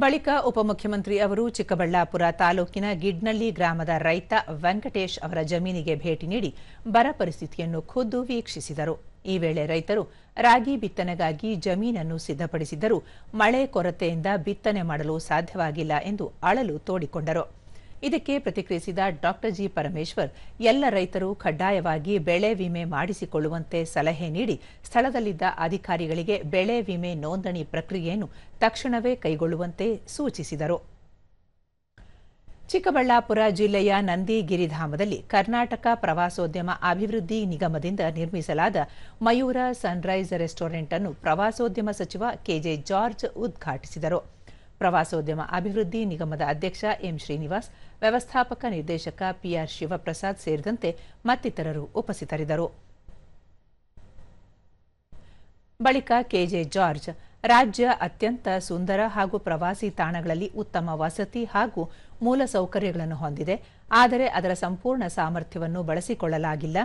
ಬಳಿಕ ಉಪಮುಖ್ಯಮಂತ್ರಿ ಅವರು ಚಿಕ್ಕಬಳ್ಳಾಪುರ ತಾಲೂಕಿನ ಗಿಡ್ನಳ್ಳಿ ಗ್ರಾಮದ ರೈತ ವೆಂಕಟೇಶ್ ಅವರ ಜಮೀನಿಗೆ ಭೇಟಿ ನೀಡಿ ಬರ ಪರಿಸ್ಥಿತಿಯನ್ನು ಖುದ್ದು ವೀಕ್ಷಿಸಿದರು. ಈ ವೇಳೆ ರೈತರು ರಾಗಿ ಬಿತ್ತನೆಗಾಗಿ ಜಮೀನನ್ನು ಸಿದ್ಧಪಡಿಸಿದ್ದರೂ ಮಳೆ ಕೊರತೆಯಿಂದ ಬಿತ್ತನೆ ಮಾಡಲು ಸಾಧ್ಯವಾಗಿಲ್ಲ ಎಂದು ಅಳಲು ತೋಡಿಕೊಂಡರು. ಇದಕ್ಕೆ ಪ್ರತಿಕ್ರಿಯಿಸಿದ ಡಾ ಜಿ ಪರಮೇಶ್ವರ್, ಎಲ್ಲ ರೈತರು ಕಡ್ಡಾಯವಾಗಿ ಬೆಳೆ ವಿಮೆ ಮಾಡಿಸಿಕೊಳ್ಳುವಂತೆ ಸಲಹೆ ನೀಡಿ ಸ್ಥಳದಲ್ಲಿದ್ದ ಅಧಿಕಾರಿಗಳಿಗೆ ಬೆಳೆ ವಿಮೆ ನೋಂದಣಿ ಪ್ರಕ್ರಿಯೆಯನ್ನು ತಕ್ಷಣವೇ ಕೈಗೊಳ್ಳುವಂತೆ ಸೂಚಿಸಿದರು. ಚಿಕ್ಕಬಳ್ಳಾಪುರ ಜಿಲ್ಲೆಯ ನಂದಿಗಿರಿಧಾಮದಲ್ಲಿ ಕರ್ನಾಟಕ ಪ್ರವಾಸೋದ್ಯಮ ಅಭಿವೃದ್ಧಿ ನಿಗಮದಿಂದ ನಿರ್ಮಿಸಲಾದ ಮಯೂರ ಸನ್ರೈಸ್ ರೆಸ್ಟೋರೆಂಟ್ ಅನ್ನು ಪ್ರವಾಸೋದ್ಯಮ ಸಚಿವ ಕೆಜೆ ಜಾರ್ಜ್ ಉದ್ಘಾಟಿಸಿದರು. ಪ್ರವಾಸೋದ್ಯಮ ಅಭಿವೃದ್ಧಿ ನಿಗಮದ ಅಧ್ಯಕ್ಷ ಎಂ ಶ್ರೀನಿವಾಸ್, ವ್ಯವಸ್ಥಾಪಕ ನಿರ್ದೇಶಕ ಪಿಆರ್ ಶಿವಪ್ರಸಾದ್ ಸೇರಿದಂತೆ ಮತ್ತಿತರರು ಉಪಸ್ಥಿತರಿದ್ದರು. ಬಳಿಕ ಕೆಜೆ ಜಾರ್ಜ್, ರಾಜ್ಯ ಅತ್ಯಂತ ಸುಂದರ ಹಾಗೂ ಪ್ರವಾಸಿ ತಾಣಗಳಲ್ಲಿ ಉತ್ತಮ ವಸತಿ ಹಾಗೂ ಮೂಲಸೌಕರ್ಯಗಳನ್ನು ಹೊಂದಿದೆ. ಆದರೆ ಅದರ ಸಂಪೂರ್ಣ ಸಾಮರ್ಥ್ಯವನ್ನು ಬಳಸಿಕೊಳ್ಳಲಾಗಿಲ್ಲ.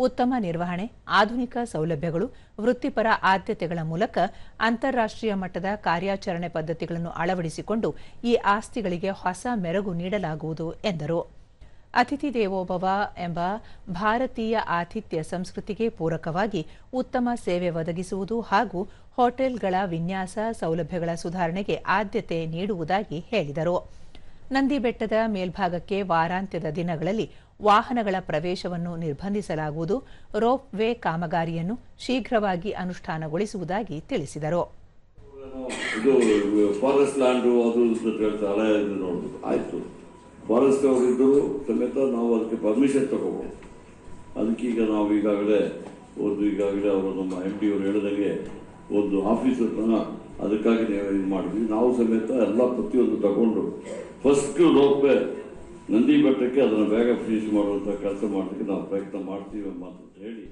ಉತ್ತಮ ನಿರ್ವಹಣೆ, ಆಧುನಿಕ ಸೌಲಭ್ಯಗಳು, ವೃತ್ತಿಪರ ಆದ್ಯತೆಗಳ ಮೂಲಕ ಅಂತಾರಾಷ್ಟ್ರೀಯ ಮಟ್ಟದ ಕಾರ್ಯಾಚರಣೆ ಪದ್ಧತಿಗಳನ್ನು ಅಳವಡಿಸಿಕೊಂಡು ಈ ಆಸ್ತಿಗಳಿಗೆ ಹೊಸ ಮೆರುಗು ನೀಡಲಾಗುವುದು ಎಂದರು. ಅತಿಥಿ ದೇವೋಭವ ಎಂಬ ಭಾರತೀಯ ಆತಿಥ್ಯ ಸಂಸ್ಕೃತಿಗೆ ಪೂರಕವಾಗಿ ಉತ್ತಮ ಸೇವೆ ಒದಗಿಸುವುದು ಹಾಗೂ ಹೋಟೆಲ್ಗಳ ವಿನ್ಯಾಸ, ಸೌಲಭ್ಯಗಳ ಸುಧಾರಣೆಗೆ ಆದ್ಯತೆ ನೀಡುವುದಾಗಿ ಹೇಳಿದರು. ನಂದಿ ಬೆಟ್ಟದ ಮೇಲ್ಭಾಗಕ್ಕೆ ವಾರಾಂತ್ಯದ ದಿನಗಳಲ್ಲಿ ವಾಹನಗಳ ಪ್ರವೇಶವನ್ನು ನಿರ್ಬಂಧಿಸಲಾಗುವುದು. ರೋಪ್ ವೇ ಕಾಮಗಾರಿಯನ್ನು ಶೀಘ್ರವಾಗಿ ಅನುಷ್ಠಾನಗೊಳಿಸುವುದಾಗಿ ತಿಳಿಸಿದರು. ಫಾರೆಸ್ಟ್ ಅವರಿದ್ದರು ಸಮೇತ ನಾವು ಅದಕ್ಕೆ ಪರ್ಮಿಷನ್ ತಗೋಬಹುದು. ಅದಕ್ಕೀಗ ನಾವು ಈಗಾಗಲೇ ಅವರು ನಮ್ಮ ಎಂ ಡಿ ಅವರು ಹೇಳಿದಂಗೆ ಒಂದು ಆಫೀಸರ್ನ ಅದಕ್ಕಾಗಿ ಇದು ಮಾಡಿದ್ವಿ. ನಾವು ಸಮೇತ ಎಲ್ಲ ಪ್ರತಿಯೊಂದು ತಗೊಂಡು ಫಸ್ಟ್ ರೋಪೇ ನಂದಿ ಬೆಟ್ಟಕ್ಕೆ ಅದನ್ನು ಬೇಗ ಫಿನಿಶ್ ಮಾಡುವಂಥ ಕೆಲಸ ಮಾಡೋದಕ್ಕೆ ನಾವು ಪ್ರಯತ್ನ ಮಾಡ್ತೀವಿ ಅಂತ ಹೇಳಿ